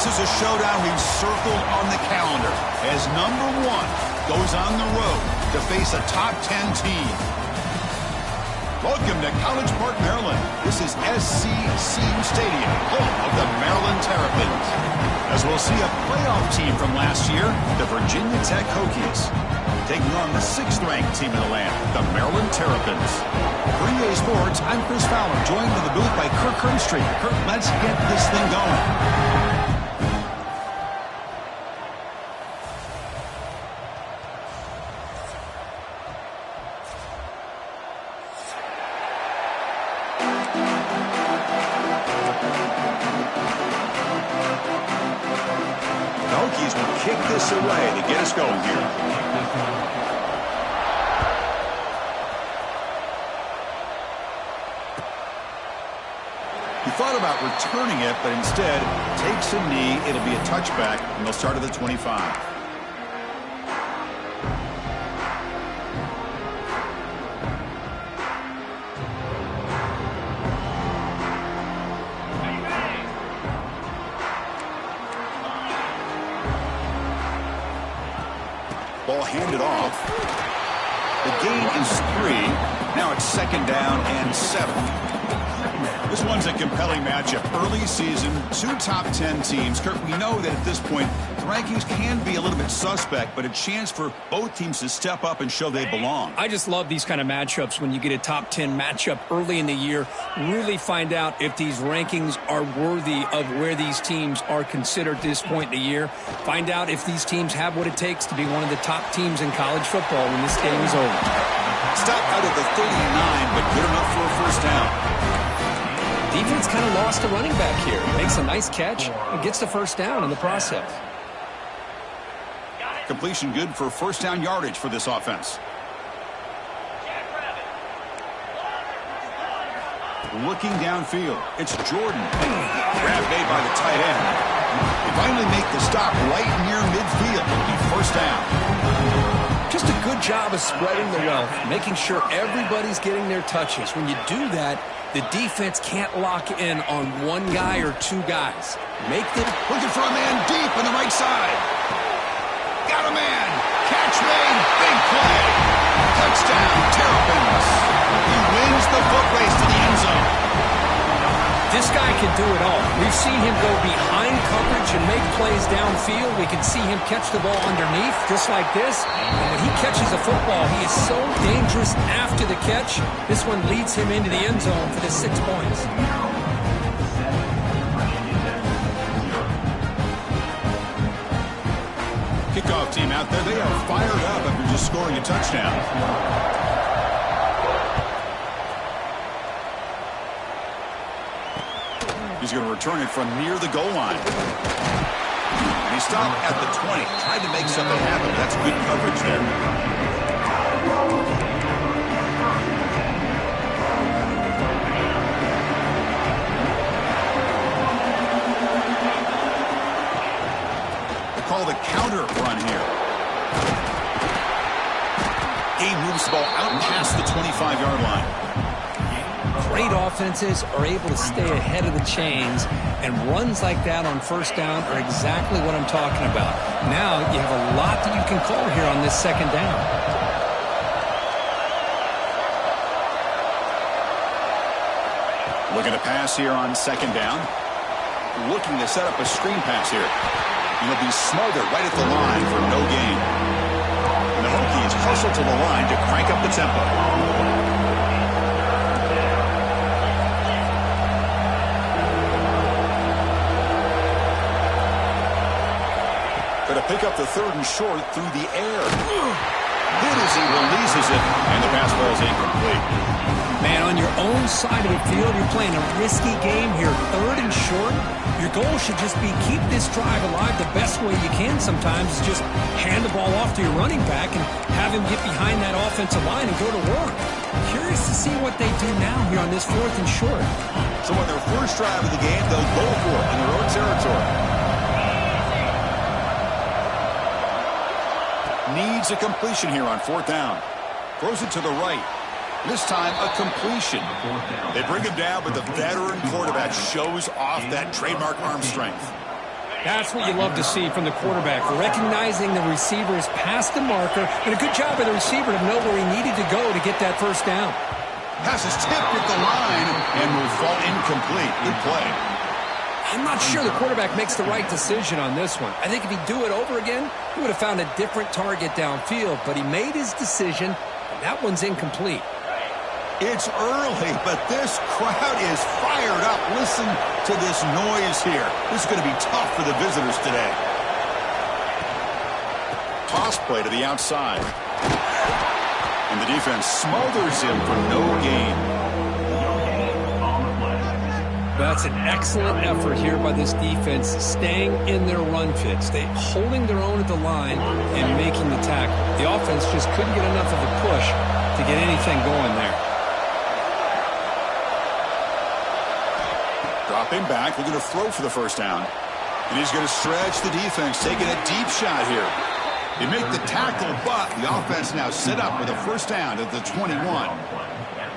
This is a showdown we've circled on the calendar as number 1 goes on the road to face a top 10 team. Welcome to College Park, Maryland. This is SC Seam Stadium, home of the Maryland Terps. As we'll see a playoff team from last year, the Virginia Tech Hokies, taking on the 6th-ranked team in the land, the Maryland Terrapins. For EA Sports, I'm Chris Fowler, joined in the booth by Kirk Cronstreet. Kirk, let's get this thing going. The Hokies will kick this away to get us going here. He thought about returning it, but instead takes a knee. It'll be a touchback, and they'll start at the 25. Ball handed off. The gain is 3. Now it's 2nd down and 7. This one's a compelling matchup. Early season, 2 top 10 teams. Kirk, we know that at this point, the rankings can be a little bit suspect, but a chance for both teams to step up and show they belong. I just love these kind of matchups when you get a top 10 matchup early in the year. Really find out if these rankings are worthy of where these teams are considered at this point in the year. Find out if these teams have what it takes to be one of the top teams in college football when this game is over. Stop out of the 39, but good enough for a first down. Defense kind of lost a running back here. Makes a nice catch and gets the first down in the process. Completion good for first down yardage for this offense. Looking downfield, it's Jordan. Grab made by the tight end. They finally make the stop right near midfield. It'll be first down. Just a good job of spreading the wealth, making sure everybody's getting their touches. When you do that, the defense can't lock in on one guy or 2 guys. Make them looking for a man deep on the right side. Got a man. Catch made. Big play. Touchdown, Terrapins. He wins the foot race to the end zone. This guy can do it all. We've seen him go behind coverage and make plays downfield. We can see him catch the ball underneath, just like this. And when he catches a football, he is so dangerous after the catch. This one leads him into the end zone for the 6 points. Kickoff team out there, they are fired up after just scoring a touchdown. He's going to return it from near the goal line. And he stopped at the 20. Tried to make something happen. That's good coverage there. They call the counter run here. He moves the ball out past the 25-yard line. Great offenses are able to stay ahead of the chains, and runs like that on first down are exactly what I'm talking about. Now you have a lot that you can call here on this 2nd down. Looking to pass here on 2nd down. Looking to set up a screen pass here. He'll be smothered right at the line for no gain. And the Hokies hustle to the line to crank up the tempo. To pick up the 3rd and short through the air. Good as he releases it, and the pass ball is incomplete. Man, on your own side of the field, you're playing a risky game here. 3rd and short. Your goal should just be keep this drive alive the best way you can sometimes is just hand the ball off to your running back and have him get behind that offensive line and go to work. Curious to see what they do now here on this 4th and short. So on their first drive of the game, they'll go for it in their own territory. Needs a completion here on 4th down. Throws it to the right. This time a completion. They bring him down, but the veteran quarterback shows off that trademark arm strength. That's what you love to see from the quarterback, recognizing the receiver is past the marker, and a good job by the receiver to know where he needed to go to get that first down. Pass is tipped at the line and will fall incomplete. Good play. I'm not sure the quarterback makes the right decision on this one. I think if he'd do it over again, he would have found a different target downfield, but he made his decision, and that one's incomplete. It's early, but this crowd is fired up. Listen to this noise here. This is going to be tough for the visitors today. Toss play to the outside. And the defense smothers him for no gain. That's an excellent effort here by this defense, staying in their run fits. They holding their own at the line and making the tackle. The offense just couldn't get enough of a push to get anything going there. Dropping back, looking to throw for the first down. And he's going to stretch the defense, taking a deep shot here. They make the tackle, but the offense now set up with a first down at the 21.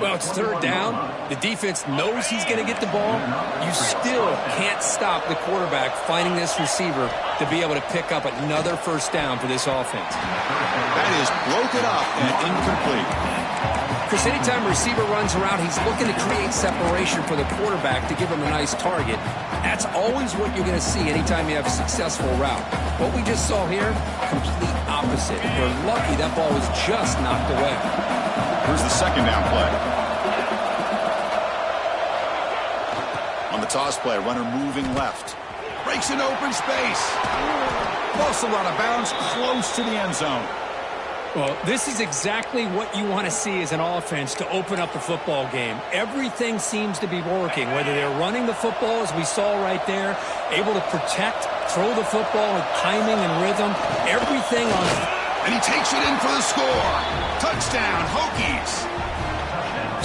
Well, it's third down. The defense knows he's going to get the ball. You still can't stop the quarterback finding this receiver to be able to pick up another first down for this offense. That is broken up and incomplete. Chris, anytime a receiver runs around, he's looking to create separation for the quarterback to give him a nice target. That's always what you're going to see anytime you have a successful route. What we just saw here, complete opposite. We're lucky that ball was just knocked away. Here's the second down play. On the toss play, runner moving left. Breaks an open space. Ball's still out of bounds, close to the end zone. Well, this is exactly what you want to see as an offense to open up the football game. Everything seems to be working, whether they're running the football, as we saw right there, able to protect, throw the football with timing and rhythm, everything on it. And he takes it in for the score. Touchdown, Hokies.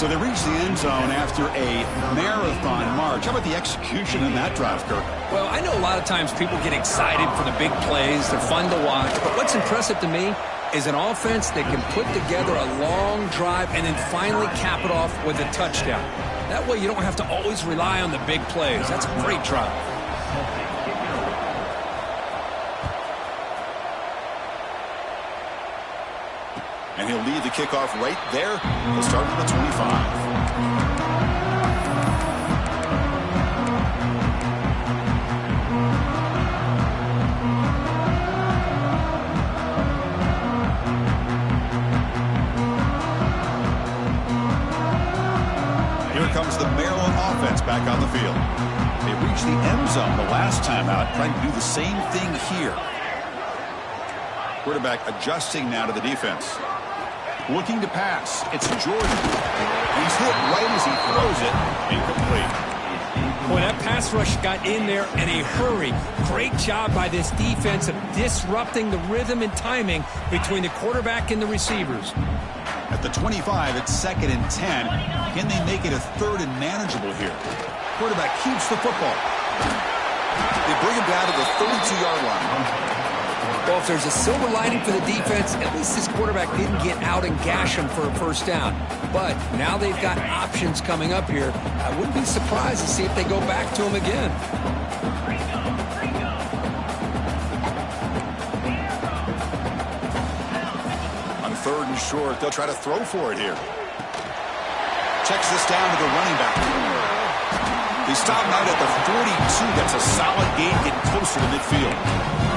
So they reach the end zone after a marathon march. How about the execution in that drive, Kirk? Well, I know a lot of times people get excited for the big plays. They're fun to watch. But what's impressive to me is an offense that can put together a long drive and then finally cap it off with a touchdown. That way you don't have to always rely on the big plays. That's a great drive. And he'll lead the kickoff right there. He'll start on the 25. Here comes the Maryland offense back on the field. They reached the end zone the last time out, trying to do the same thing here. Quarterback adjusting now to the defense. Looking to pass. It's Jordan. He's hit right as he throws it. Incomplete. Boy, that pass rush got in there in a hurry. Great job by this defense of disrupting the rhythm and timing between the quarterback and the receivers. At the 25, it's 2nd and 10. Can they make it a 3rd and manageable here? Quarterback keeps the football. They bring him down to the 32-yard line. Well, if there's a silver lining for the defense, at least this quarterback didn't get out and gash him for a first down. But now they've got options coming up here. I wouldn't be surprised to see if they go back to him again. On 3rd and short, they'll try to throw for it here. Checks this down to the running back. They stop him out at the 42. That's a solid gain, getting closer to midfield.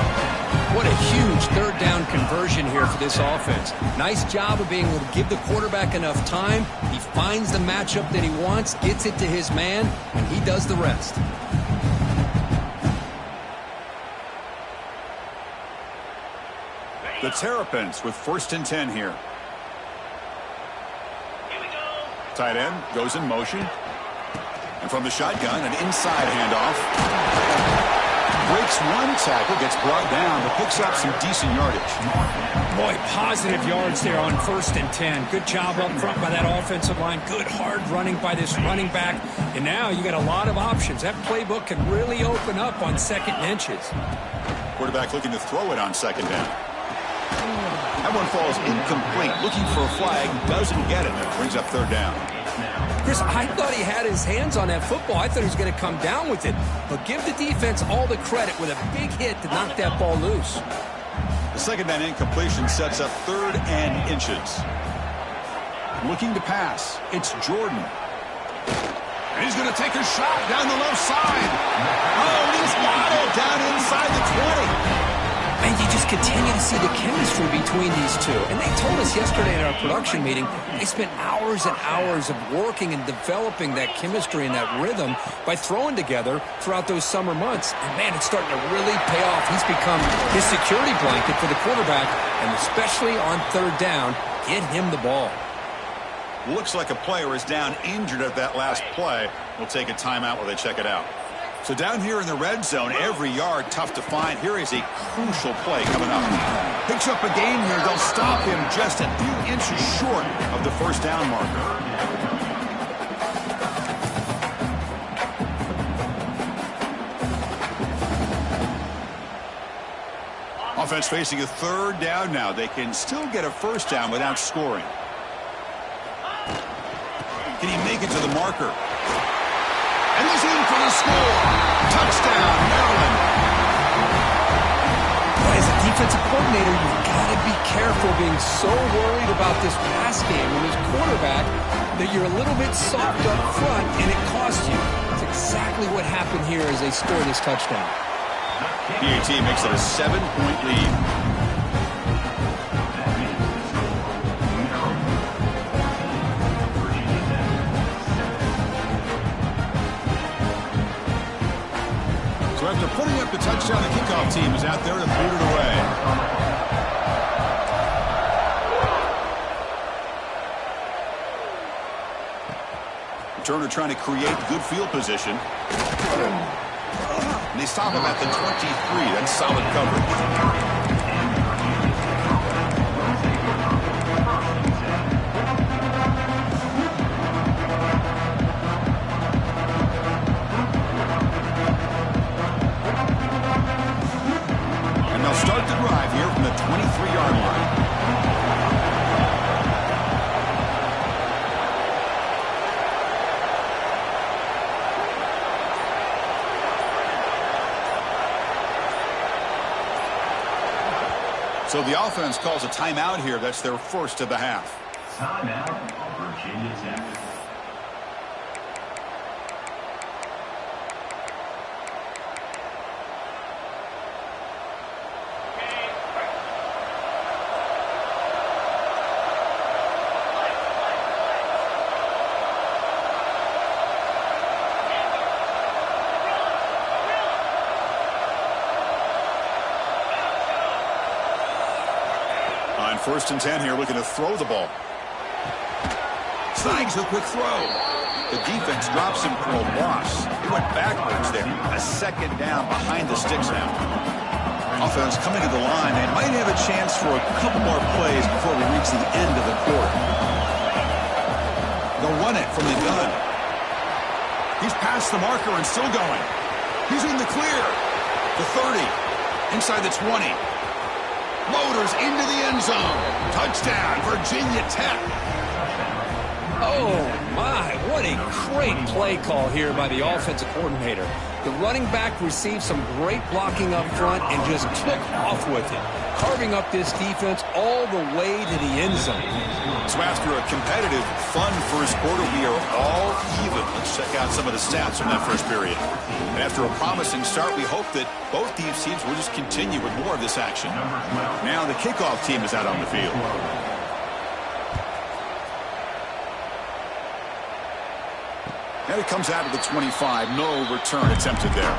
What a huge third down conversion here for this offense. Nice job of being able to give the quarterback enough time. He finds the matchup that he wants, gets it to his man, and he does the rest. The Terrapins with 1st and 10 here. Tight end goes in motion. And from the shotgun, an inside handoff. Breaks one tackle, gets brought down, but picks up some decent yardage. Boy, positive yards there on 1st and 10. Good job up front by that offensive line. Good hard running by this running back. And now you got a lot of options. That playbook can really open up on 2nd and inches. Quarterback looking to throw it on 2nd down. That one falls incomplete. Looking for a flag, doesn't get it. That brings up 3rd down. Chris, I thought he had his hands on that football. I thought he was going to come down with it. But give the defense all the credit with a big hit to knock that ball loose. The second down incompletion sets up 3rd and inches. Looking to pass. It's Jordan. And he's going to take a shot down the left side. Oh, he's got it down inside the 20. And you just continue to see the chemistry between these two. And they told us yesterday in our production meeting, they spent hours and hours of working and developing that chemistry and that rhythm by throwing together throughout those summer months. And, man, it's starting to really pay off. He's become his security blanket for the quarterback, and especially on 3rd down, get him the ball. Looks like a player is down injured at that last play. We'll take a timeout while they check it out. So down here in the red zone, every yard tough to find. Here is a crucial play coming up. Picks up a gain here. They'll stop him just a few inches short of the 1st down marker. Offense facing a 3rd down now. They can still get a 1st down without scoring. Can he make it to the marker? And he's in for the score. Touchdown, Maryland. As a defensive coordinator, you've got to be careful being so worried about this pass game and this quarterback that you're a little bit soft up front and it costs you. That's exactly what happened here as they score this touchdown. PAT makes it a 7-point lead. So after putting up the touchdown, the kickoff team is out there to boot it away. Returner trying to create good field position. And they stop him at the 23. That's solid coverage. Start the drive here from the 23-yard line. So the offense calls a timeout here. That's their first of the half. Timeout, Virginia Tech. On 1st and 10 here, looking to throw the ball. Snags a quick throw. The defense drops him for a loss. He went backwards there. A 2nd down behind the sticks now. Offense coming to the line. They might have a chance for a couple more plays before we reach the end of the quarter. They'll run it from the gun. He's past the marker and still going. He's in the clear. The 30. Inside the 20. Loaders into the end zone. Touchdown, Virginia Tech. Oh, my. What a great play call here by the offensive coordinator. The running back received some great blocking up front and just took off with it, carving up this defense all the way to the end zone. So after a competitive, fun first quarter, we are all even. Let's check out some of the stats from that first period. And after a promising start, we hope that both these teams will just continue with more of this action. Now the kickoff team is out on the field. And it comes out of the 25. No return attempted there.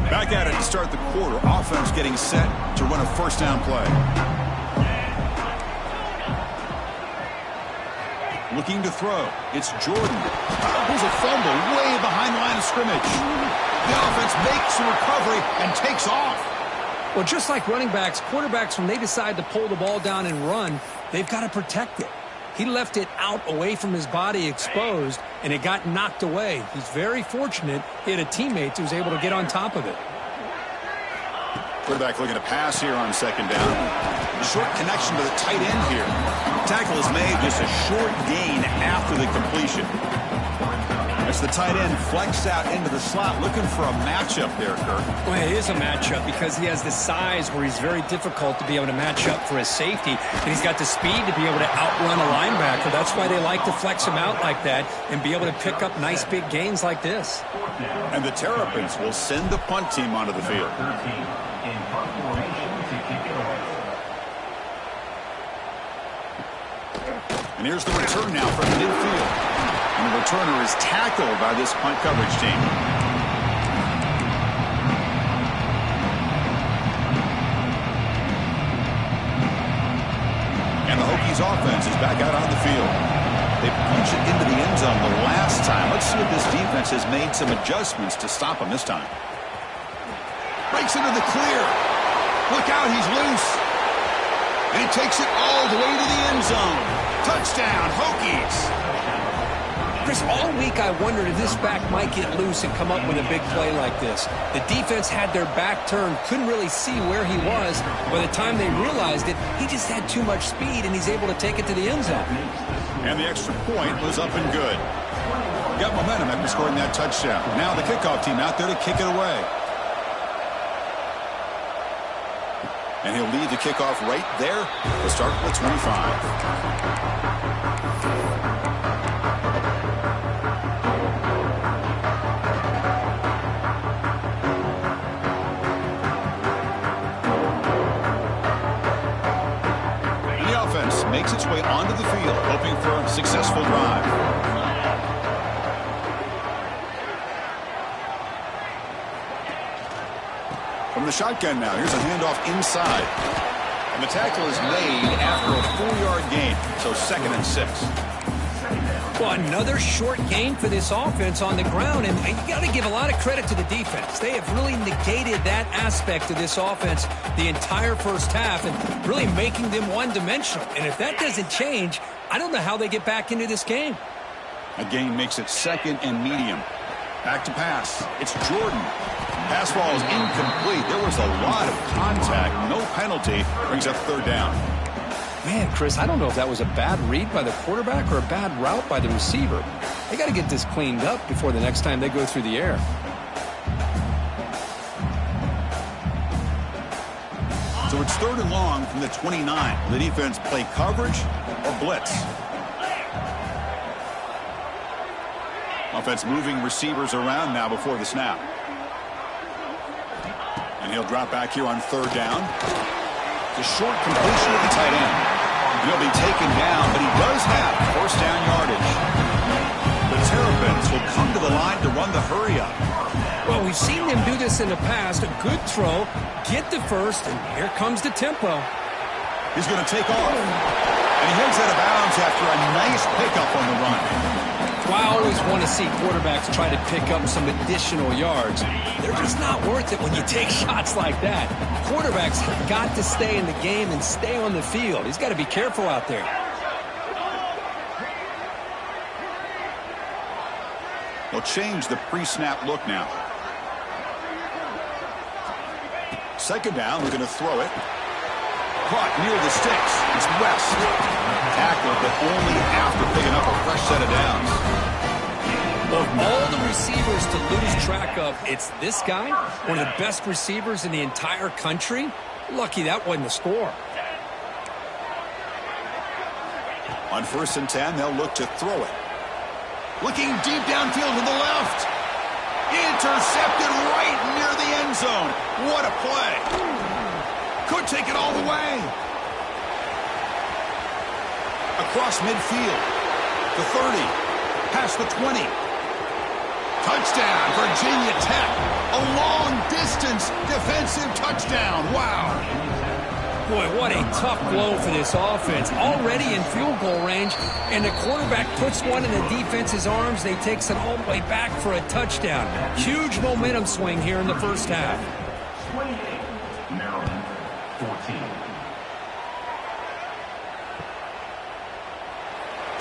Back at it to start the quarter. Offense getting set to run a 1st down play. Looking to throw. It's Jordan. There's a fumble way behind the line of scrimmage. The offense makes a recovery and takes off. Well, just like running backs, quarterbacks, when they decide to pull the ball down and run, they've got to protect it. He left it out away from his body exposed, and it got knocked away. He's very fortunate he had a teammate who was able to get on top of it. Quarterback looking to pass here on second down. Short connection to the tight end here. Tackle is made, just a short gain after the completion. As the tight end flexed out into the slot, looking for a matchup there, Kirk. Well, it is a matchup because he has the size where he's very difficult to be able to match up for his safety, and he's got the speed to be able to outrun a linebacker. That's why they like to flex him out like that and be able to pick up nice big gains like this. And the Terrapins will send the punt team onto the field. And here's the return now from midfield. And the returner is tackled by this punt coverage team. And the Hokies offense is back out on the field. They punch it into the end zone the last time. Let's see if this defense has made some adjustments to stop him this time. Breaks into the clear. Look out, he's loose. And he takes it all the way to the end zone. Touchdown, Hokies. Chris, all week I wondered if this back might get loose and come up with a big play like this. The defense had their back turned, couldn't really see where he was. By the time they realized it, he just had too much speed, and he's able to take it to the end zone. And the extra point was up and good. Got momentum after scoring that touchdown. Now the kickoff team out there to kick it away. And he'll lead the kickoff right there to start the 25. Makes its way onto the field, hoping for a successful drive. From the shotgun now, here's a handoff inside. And the tackle is made after a 4-yard gain, so 2nd and 6. Well, another short gain for this offense on the ground, and you got to give a lot of credit to the defense. They have really negated that aspect of this offense the entire first half and really making them one-dimensional. And if that doesn't change, I don't know how they get back into this game. A gain makes it 2nd and medium. Back to pass. It's Jordan. Pass ball is incomplete. There was a lot of contact. No penalty. Brings up 3rd down. Man, Chris, I don't know if that was a bad read by the quarterback or a bad route by the receiver. They got to get this cleaned up before the next time they go through the air. So it's 3rd and long from the 29. The defense play coverage or blitz. Offense moving receivers around now before the snap. And he'll drop back here on 3rd down. The short completion of the tight end. He'll be taken down, but he does have 1st down yardage. The Terrapins will come to the line to run the hurry-up. Well, we've seen them do this in the past. A good throw, get the first, and here comes the tempo. He's going to take off. And he heads out of bounds after a nice pickup on the run. Well, I always want to see quarterbacks try to pick up some additional yards. They're just not worth it when you take shots like that. Quarterbacks have got to stay in the game and stay on the field. He's got to be careful out there. They'll change the pre-snap look now. 2nd down, we're going to throw it. Caught near the sticks. It's West. Tackled, but only after picking up a fresh set of downs. Of all the receivers to lose track of, it's this guy, one of the best receivers in the entire country. Lucky that wasn't the score. On 1st and 10, they'll look to throw it. Looking deep downfield to the left. Intercepted right near the end zone. What a play. Could take it all the way. Across midfield. The 30. Past the 20. Touchdown, Virginia Tech. A long-distance defensive touchdown. Wow. Boy, what a tough blow for this offense. Already in field goal range, and the quarterback puts one in the defense's arms. They takes it all the way back for a touchdown. Huge momentum swing here in the first half. 28, Maryland, 14.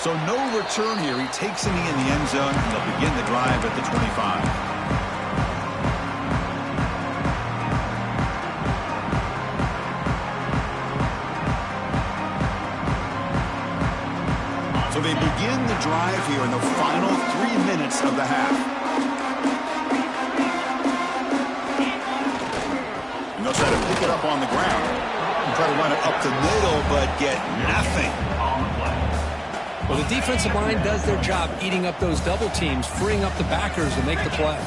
So no return here. He takes a knee in the end zone, and they'll begin the drive at the 25. So they begin the drive here in the final 3 minutes of the half. And they'll try to pick it up on the ground. And try to run it up the middle, but get nothing. Well, the defensive line does their job eating up those double teams, freeing up the backers to make the play.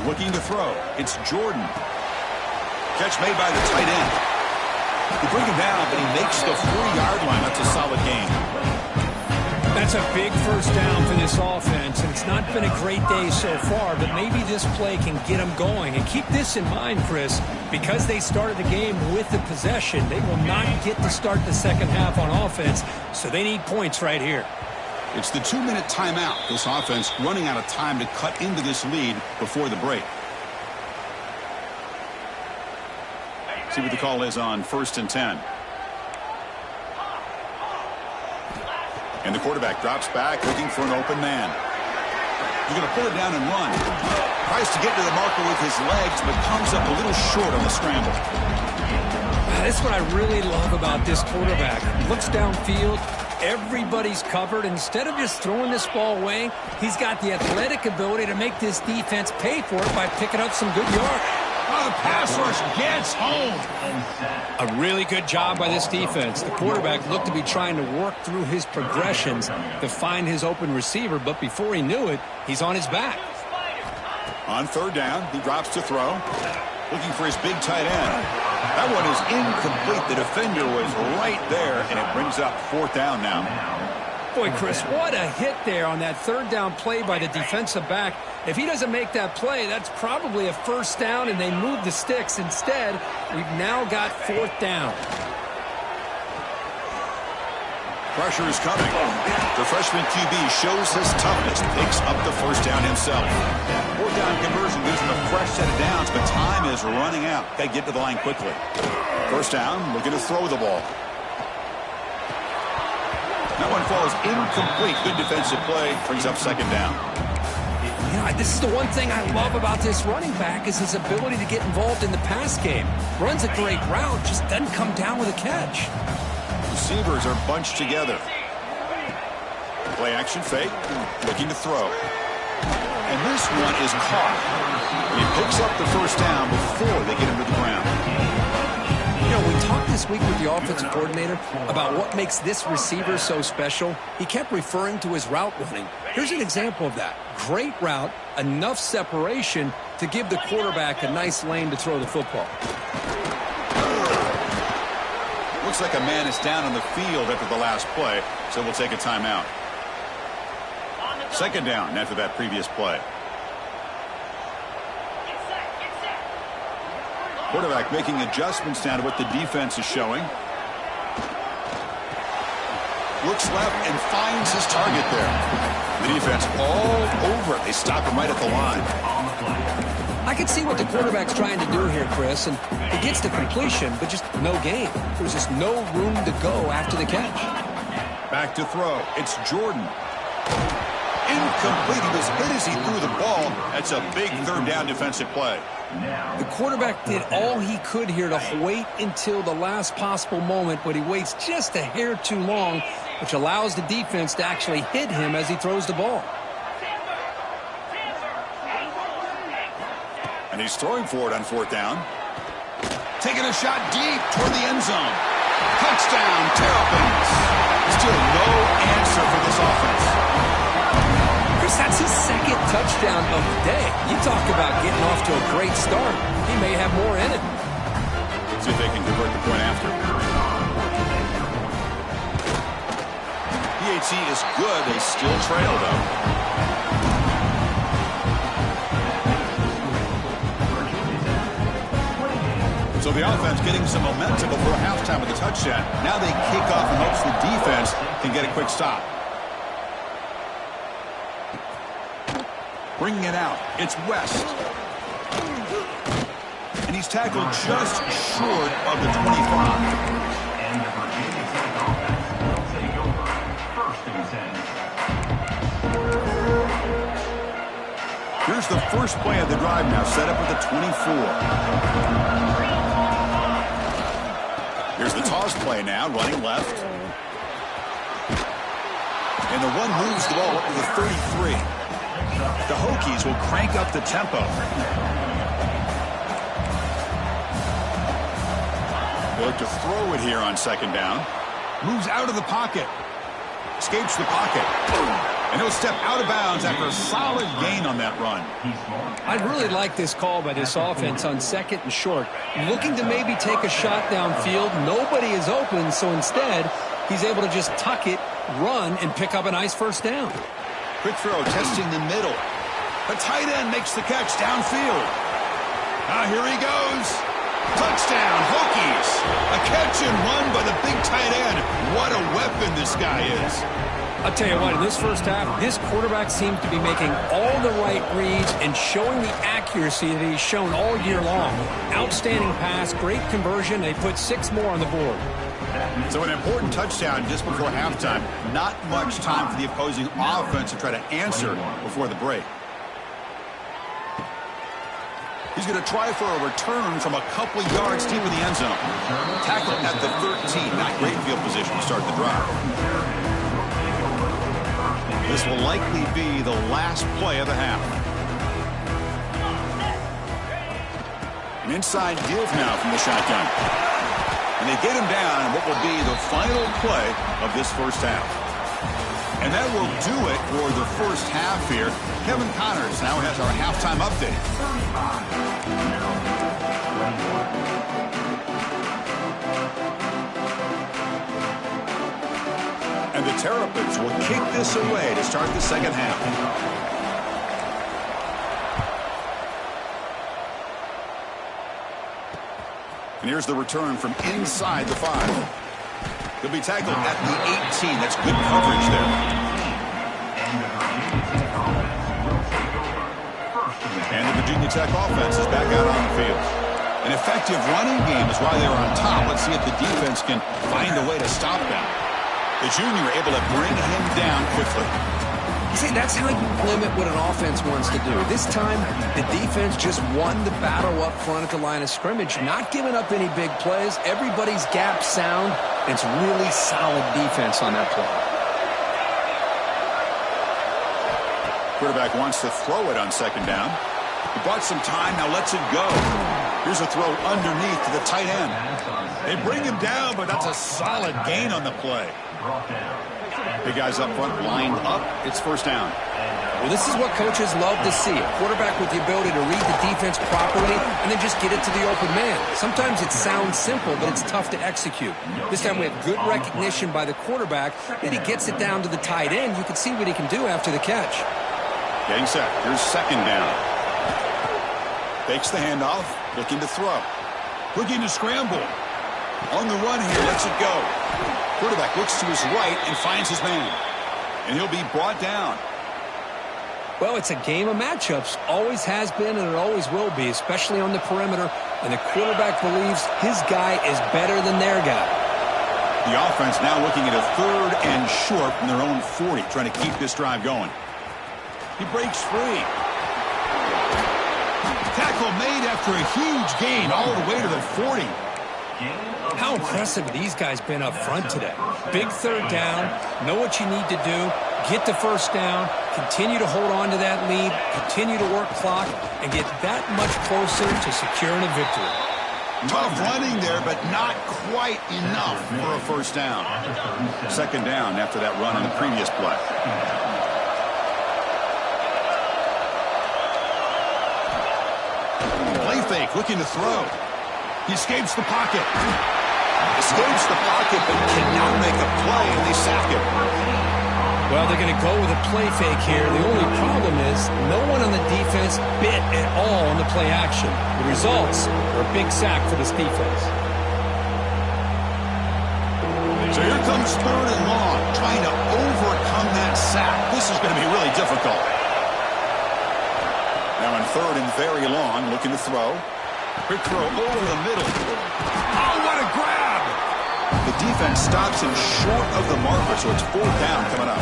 Looking to throw. It's Jordan. Catch made by the tight end. They bring him down, but he makes the 4-yard line. That's a solid gain. That's a big first down for this offense, and it's not been a great day so far, but maybe this play can get them going. And keep this in mind, Chris, because they started the game with the possession, they will not get to start the second half on offense, so they need points right here. It's the 2-minute timeout. This offense running out of time to cut into this lead before the break. See what the call is on 1st and 10. And the quarterback drops back, looking for an open man. He's going to pull it down and run. Tries to get to the marker with his legs, but comes up a little short on the scramble. That's what I really love about this quarterback. Looks downfield. Everybody's covered. Instead of just throwing this ball away, he's got the athletic ability to make this defense pay for it by picking up some good yards. Oh, the pass rush gets home. A really good job by this defense. The quarterback looked to be trying to work through his progressions to find his open receiver, but before he knew it, he's on his back. On 3rd down, he drops to throw. Looking for his big tight end. That one is incomplete. The defender was right there, and it brings up 4th down now. Boy, Chris, what a hit there on that 3rd down play by the defensive back. If he doesn't make that play, that's probably a 1st down, and they move the sticks. Instead, we've now got 4th down. Pressure is coming. The freshman QB shows his toughness, picks up the 1st down himself. 4th down conversion gives him a fresh set of downs, but time is running out. Got to get to the line quickly. 1st down, looking to throw the ball. That one falls incomplete. Good defensive play. Brings up 2nd down. Yeah, this is the one thing I love about this running back is his ability to get involved in the pass game. Runs a great route, just doesn't come down with a catch. Receivers are bunched together. Play action fake. Looking to throw. And this one is caught. He picks up the 1st down before they get him to the ground. You know, we talked this week with the offensive coordinator about what makes this receiver so special. He kept referring to his route running. Here's an example of that. Great route, enough separation to give the quarterback a nice lane to throw the football. Looks like a man is down on the field after the last play, so we'll take a timeout. 2nd down after that previous play. Quarterback making adjustments down to what the defense is showing. Looks left and finds his target there. The defense all over it. They stop him right at the line. I can see what the quarterback's trying to do here, Chris, and he gets the completion, but just no gain. There's just no room to go after the catch. Back to throw. It's Jordan. Incomplete. He was hit as he threw the ball. That's a big 3rd down defensive play. The quarterback did all he could here to wait until the last possible moment, but he waits just a hair too long, which allows the defense to actually hit him as he throws the ball. And he's throwing for it on 4th down. Taking a shot deep toward the end zone. Touchdown, Terps. Still no answer for this offense. Chris, that's his 2nd touchdown of the day. You talk about getting off to a great start. He may have more in it. See if they can convert the point after. PAT is good. They still trail, though. So the offense getting some momentum before halftime with a touchdown. Now they kick off and hopes the defense can get a quick stop. Bringing it out. It's West. And he's tackled just short of the 25. And the Virginia Tech offense will take over 1st and 10. first play of the drive now set up with the 24. Here's the toss play now, running left. And the one moves the ball up to the 33. The Hokies will crank up the tempo. They look to throw it here on second down. Moves out of the pocket. Escapes the pocket. And he'll step out of bounds after a solid gain on that run. I really like this call by this offense on second and short. Looking to maybe take a shot downfield. Nobody is open, so instead, he's able to just tuck it, run, and pick up a nice first down. Quick throw, testing the middle. The tight end makes the catch downfield. Now here he goes. Touchdown, Hokies. A catch and run by the big tight end. What a weapon this guy is. I'll tell you what, in this first half, this quarterback seems to be making all the right reads and showing the accuracy that he's shown all year long. Outstanding pass, great conversion. They put 6 more on the board. So an important touchdown just before halftime. Not much time for the opposing offense to try to answer before the break. He's going to try for a return from a couple yards deep in the end zone. Tackle at the 13. Not great field position to start the drive. This will likely be the last play of the half. An inside give now from the shotgun. And they get him down in what will be the final play of this first half. And that will do it for the first half here. Kevin Connors now has our halftime update. And the Terps will kick this away to start the second half. And here's the return from inside the 5. He'll be tackled at the 18. That's good coverage there. And the Virginia Tech offense is back out on the field. An effective running game is why they're on top. Let's see if the defense can find a way to stop them. The junior able to bring him down quickly. See, that's how you limit what an offense wants to do. This time, the defense just won the battle up front at the line of scrimmage, not giving up any big plays. Everybody's gap sound. It's really solid defense on that play. Quarterback wants to throw it on second down. He bought some time, now lets it go. Here's a throw underneath to the tight end. They bring him down, but that's a solid gain on the play. Big guys up front lined up. It's first down. Well, this is what coaches love to see. A quarterback with the ability to read the defense properly and then just get it to the open man. Sometimes it sounds simple, but it's tough to execute. This time we have good recognition by the quarterback. Then he gets it down to the tight end. You can see what he can do after the catch. Getting set. Here's second down. Fakes the handoff. Looking to throw. Looking to scramble. On the run here. Lets it go. Quarterback looks to his right and finds his man. And he'll be brought down. Well, it's a game of matchups. Always has been and it always will be, especially on the perimeter. And the quarterback believes his guy is better than their guy. The offense now looking at a 3rd and short from their own 40, trying to keep this drive going. He breaks free. Tackle made after a huge gain all the way to the 40. How impressive have these guys been up front today? Big 3rd down, know what you need to do, get the first down, continue to hold on to that lead, continue to work clock, and get that much closer to securing a victory. Tough running there, but not quite enough for a first down. Second down after that run on the previous play. Play fake, looking to throw. He escapes the pocket. Escapes the pocket, but cannot make a play, and they sack him. Well, they're going to go with a play fake here. The only problem is no one on the defense bit at all on the play action. The results are a big sack for this defense. So here comes 3rd and long, trying to overcome that sack. This is going to be really difficult. Now in 3rd and very long, looking to throw. Quick throw over the middle. Oh, what a grab! The defense stops him short of the marker, so it's 4th down coming up.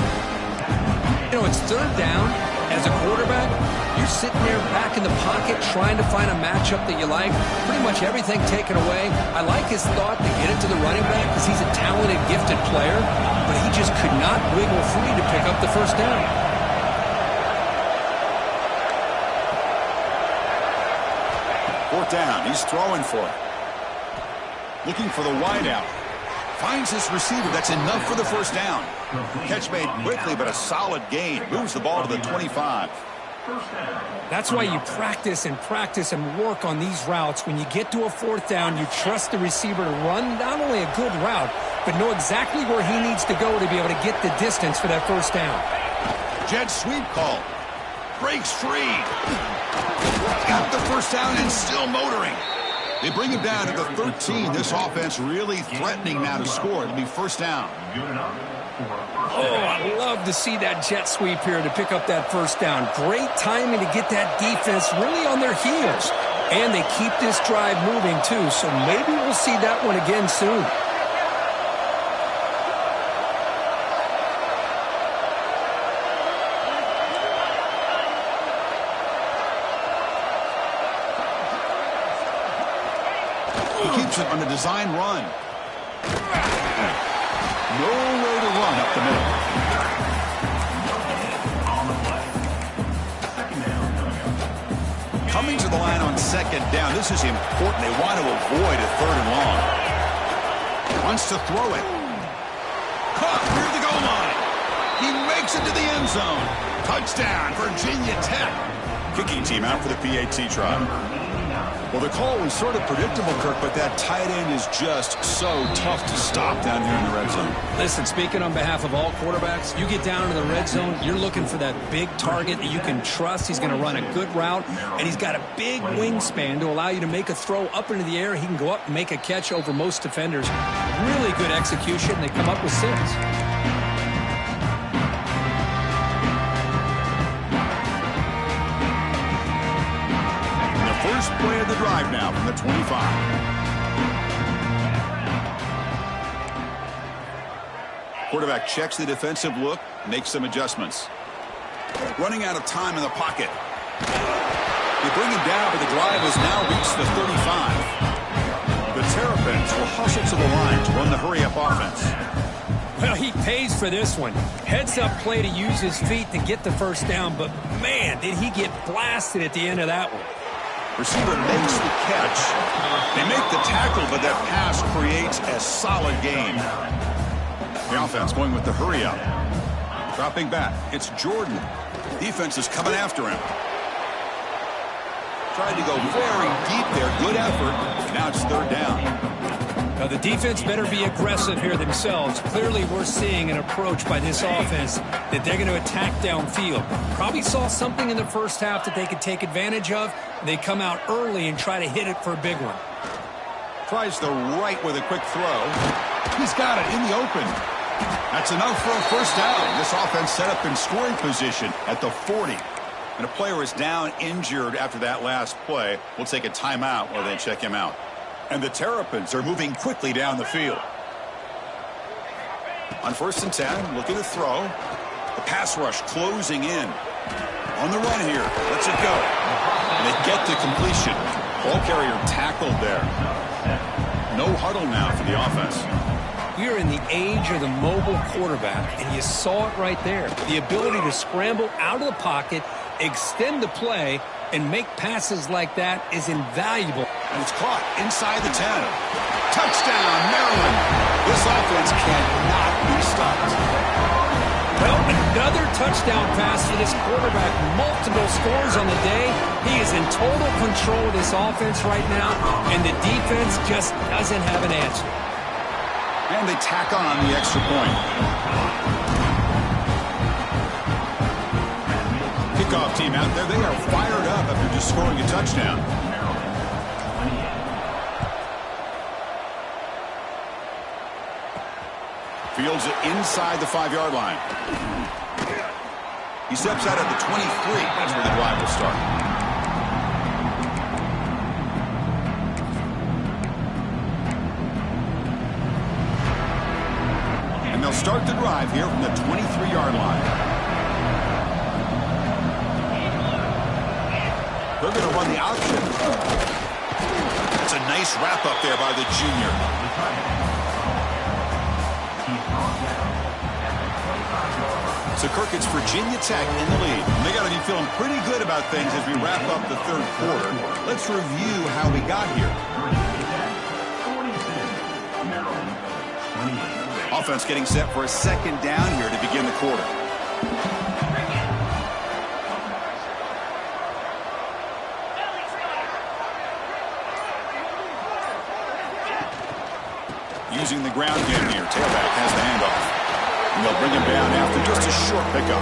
You know, it's 3rd down. As a quarterback, you're sitting there back in the pocket trying to find a matchup that you like. Pretty much everything taken away. I like his thought to get it to the running back because he's a talented, gifted player, but he just could not wiggle free to pick up the first down. Fourth down. He's throwing for it. Looking for the wideout. Finds his receiver. That's enough for the first down. Catch made quickly, but a solid gain. Moves the ball to the 25. That's why you practice and work on these routes. When you get to a fourth down, you trust the receiver to run not only a good route, but know exactly where he needs to go to be able to get the distance for that first down. Jet sweep call. Breaks free. Got the first down and still motoring. They bring him down to the 13. This offense really threatening now to score. It'll be first down. Oh, I love to see that jet sweep here to pick up that first down. Great timing to get that defense really on their heels. And they keep this drive moving, too, so maybe we'll see that one again soon. On the design run. No way to run up the middle. Coming to the line on second down. This is important. They want to avoid a third and long. Wants to throw it. Caught near the goal line. He makes it to the end zone. Touchdown, Virginia Tech. Kicking team out for the PAT try. Well, the call was sort of predictable, Kirk, but that tight end is just so tough to stop down here in the red zone. Listen, speaking on behalf of all quarterbacks, you get down to the red zone, you're looking for that big target that you can trust. He's going to run a good route, and he's got a big wingspan to allow you to make a throw up into the air. He can go up and make a catch over most defenders. Really good execution. They come up with 6. First play of the drive now from the 25. Quarterback checks the defensive look, makes some adjustments. Running out of time in the pocket. They bring him down, but the drive has now reached the 35. The Terrapins will hustle to the line to run the hurry-up offense. Well, he pays for this one. Heads-up play to use his feet to get the first down, but man, did he get blasted at the end of that one. Receiver makes the catch. They make the tackle, but that pass creates a solid gain. The offense going with the hurry-up. Dropping back. It's Jordan. Defense is coming after him. Tried to go very deep there. Good effort. Now it's third down. Now, the defense better be aggressive here themselves. Clearly, we're seeing an approach by this offense that they're going to attack downfield. Probably saw something in the first half that they could take advantage of. They come out early and try to hit it for a big one. Tries the right with a quick throw. He's got it in the open. That's enough for a first down. This offense set up in scoring position at the 40. And a player is down injured after that last play. We'll take a timeout while they check him out. And the Terrapins are moving quickly down the field. On 1st and 10, looking to throw. The pass rush closing in. On the run here. Lets it go. And they get the completion. Ball carrier tackled there. No huddle now for the offense. We are in the age of the mobile quarterback, and you saw it right there. The ability to scramble out of the pocket, extend the play, and make passes like that is invaluable. And it's caught inside the 10. Touchdown, Maryland. This offense cannot be stopped. Well, another touchdown pass for this quarterback. Multiple scores on the day. He is in total control of this offense right now, and the defense just doesn't have an answer. And they tack on the extra point. Kickoff team out there. They are fired up after just scoring a touchdown. Fields it inside the 5-yard line. He steps out at the 23. That's where the drive will start. And they'll start the drive here from the 23-yard line. They're going to run the option. It's a nice wrap up there by the junior. So Kirk, it's Virginia Tech in the lead. They got to be feeling pretty good about things as we wrap up the third quarter. Let's review how we got here. Offense getting set for a second down here to begin the quarter. Using the ground game here. Tailback has the handoff. And they'll bring him down after just a short pickup.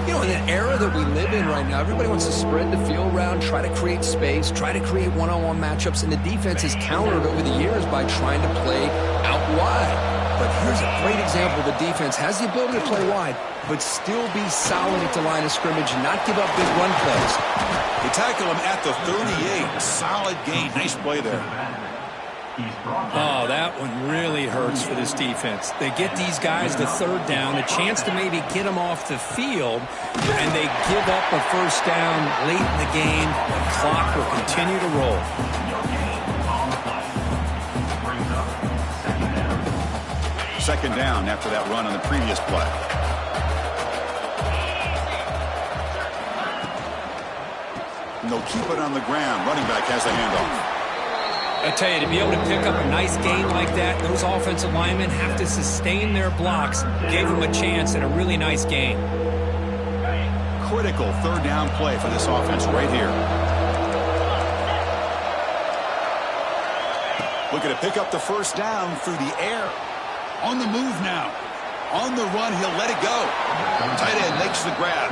You know, in the era that we live in right now, everybody wants to spread the field around, try to create space, try to create one-on-one matchups, and the defense has countered over the years by trying to play out wide. But here's a great example. The defense has the ability to play wide, but still be solid at the line of scrimmage and not give up big run plays. They tackle him at the 38. Solid gain. Nice play there. Oh, that one really hurts for this defense. They get these guys to third down, a chance to maybe get them off the field, and they give up a first down late in the game. The clock will continue to roll. Second down after that run on the previous play. And they'll keep it on the ground. Running back has the handoff. I tell you, to be able to pick up a nice gain like that, those offensive linemen have to sustain their blocks. Gave them a chance and a really nice gain. Critical third down play for this offense right here. Looking to pick up the first down through the air. On the move now. On the run, he'll let it go. Tight end makes the grab.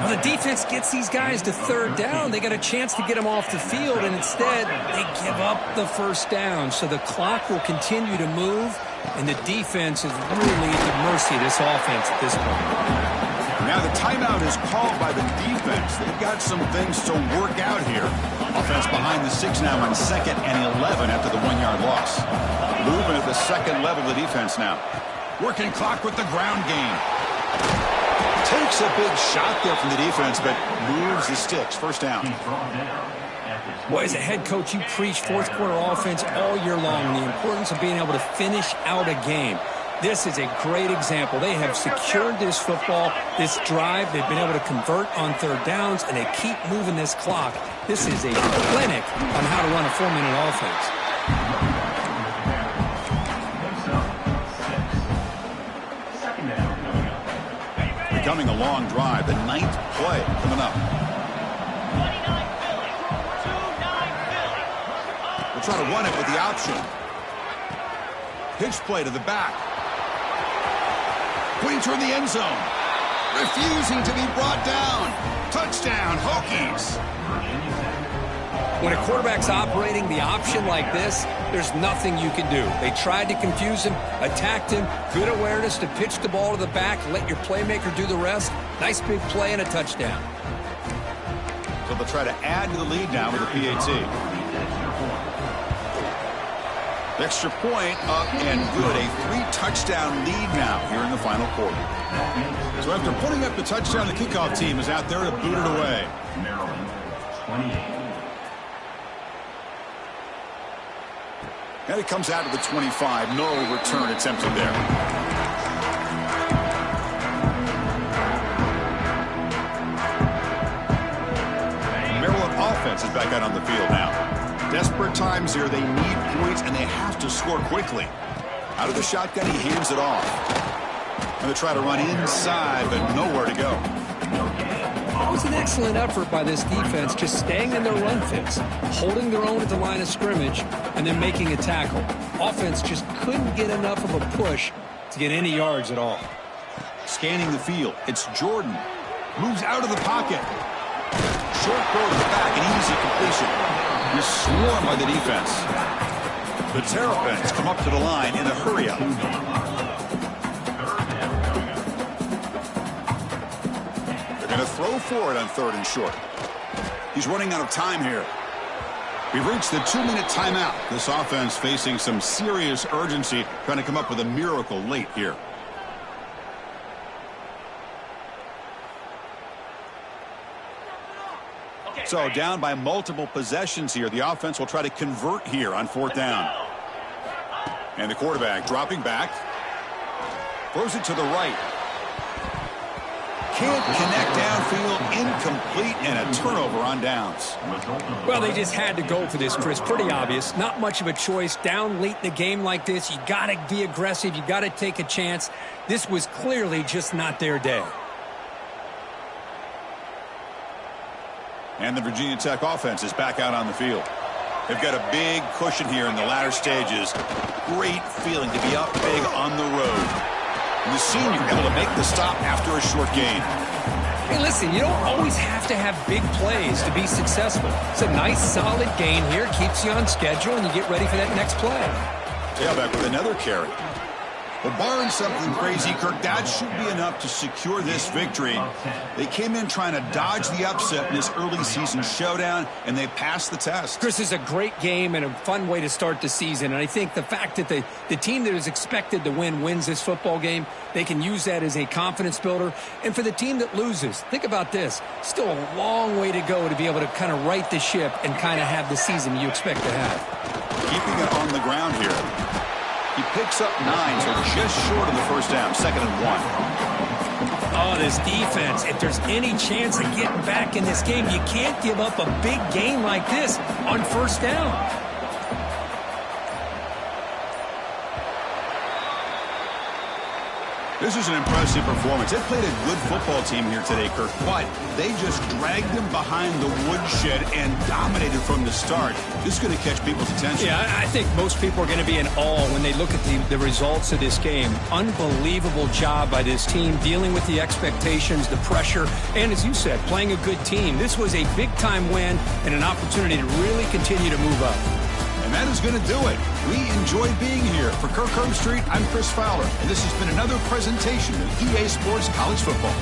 Well, the defense gets these guys to third down. They got a chance to get them off the field, and instead they give up the first down. So the clock will continue to move, and the defense is really at the mercy of this offense at this point. Now the timeout is called by the defense. They've got some things to work out here. Offense behind the 6 now on 2nd and 11 after the 1-yard loss. Moving at the second level of the defense now. Working clock with the ground game. Takes a big shot there from the defense, but moves the sticks. First down. Well, as a head coach, you preach fourth quarter offense all year long, the importance of being able to finish out a game. This is a great example. They have secured this football, this drive. They've been able to convert on third downs, and they keep moving this clock. This is a clinic on how to run a 4-minute offense. Becoming a long drive, the 9th play coming up. We'll try to run it with the option. Pitch play to the back. Pointer in the end zone. Refusing to be brought down. Touchdown, Hokies. When a quarterback's operating the option like this, there's nothing you can do. They tried to confuse him, attacked him, good awareness to pitch the ball to the back, let your playmaker do the rest. Nice big play and a touchdown. So they'll try to add to the lead now with the PAT. Extra point up and good. A 3-touchdown lead now here in the final quarter. So after putting up the touchdown, the kickoff team is out there to boot it away. Maryland, 28. And it comes out to the 25. No return attempted there. Maryland offense is back out on the field now. Desperate times here. They need points, and they have to score quickly. Out of the shotgun, he hands it off. Going to try to run inside, but nowhere to go. It was an excellent effort by this defense, just staying in their run fits, holding their own at the line of scrimmage, and then making a tackle. Offense just couldn't get enough of a push to get any yards at all. Scanning the field, it's Jordan. Moves out of the pocket. Short throw to the back, an easy completion. You're swarmed by the defense. The Terrapins come up to the line in a hurry-up. They're going to throw for it on 3rd and short. He's running out of time here. We've reached the 2-minute timeout. This offense facing some serious urgency, trying to come up with a miracle late here. So down by multiple possessions here. The offense will try to convert here on 4th down. And the quarterback dropping back. Throws it to the right. Can't connect downfield, incomplete, and a turnover on downs. Well, they just had to go for this, Chris. Pretty obvious. Not much of a choice. Down late in the game like this, you got to be aggressive. You got to take a chance. This was clearly just not their day. And the Virginia Tech offense is back out on the field. They've got a big cushion here in the latter stages. Great feeling to be up big on the road. And the senior able to make the stop after a short gain. Hey, listen, you don't always have to have big plays to be successful. It's a nice, solid gain here. Keeps you on schedule, and you get ready for that next play. Tailback with another carry. Well, barring something crazy, Kirk, that should be enough to secure this victory. They came in trying to dodge the upset in this early season showdown, and they passed the test. Chris, is a great game and a fun way to start the season. And I think the fact that the team that is expected to win wins this football game, they can use that as a confidence builder. And for the team that loses, think about this. Still a long way to go to be able to kind of right the ship and kind of have the season you expect to have. Keeping it on the ground here. He picks up 9, so just short of the first down, 2nd and 1. Oh, this defense, if there's any chance of getting back in this game, you can't give up a big game like this on 1st down. This is an impressive performance. They played a good football team here today, Kirk, but they just dragged them behind the woodshed and dominated from the start. This is going to catch people's attention. Yeah, I think most people are going to be in awe when they look at the results of this game. Unbelievable job by this team, dealing with the expectations, the pressure, and as you said, playing a good team. This was a big-time win and an opportunity to really continue to move up. And that is going to do it. We enjoyed being here. For Kirk Herbstreit, I'm Chris Fowler, and this has been another presentation of EA Sports College Football.